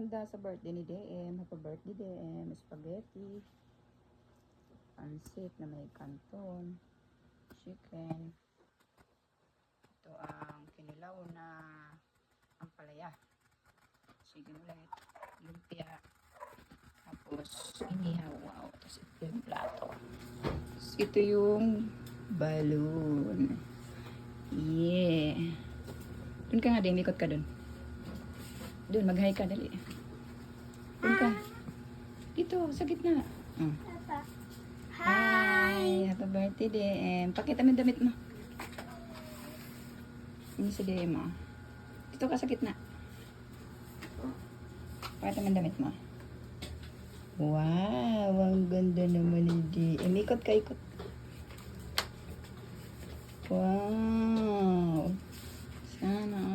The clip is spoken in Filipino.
handa sa birthday ni DM. Happy birthday DM. Spaghetti. Pansit na may kanton. Chicken. Ito ang kinilaw na ampalaya. Chicken ulit. Lumpia. Tapos inihaw. Wow. Tapos ito yung plato. Tapos ito yung balloon. Yeah. Doon ka nga din. Ikot ka doon. Doon. Mag-hi ka. Dali. Doon ka. Dito. Sa gitna. Hi! Happy birthday, DM. Pakita mo yung damit mo. Ini si DM mo. Dito ka sa gitna. Pakita mo yung damit mo. Wow! Ang ganda naman ni DM. Ikot ka, ikot. Wow! Sana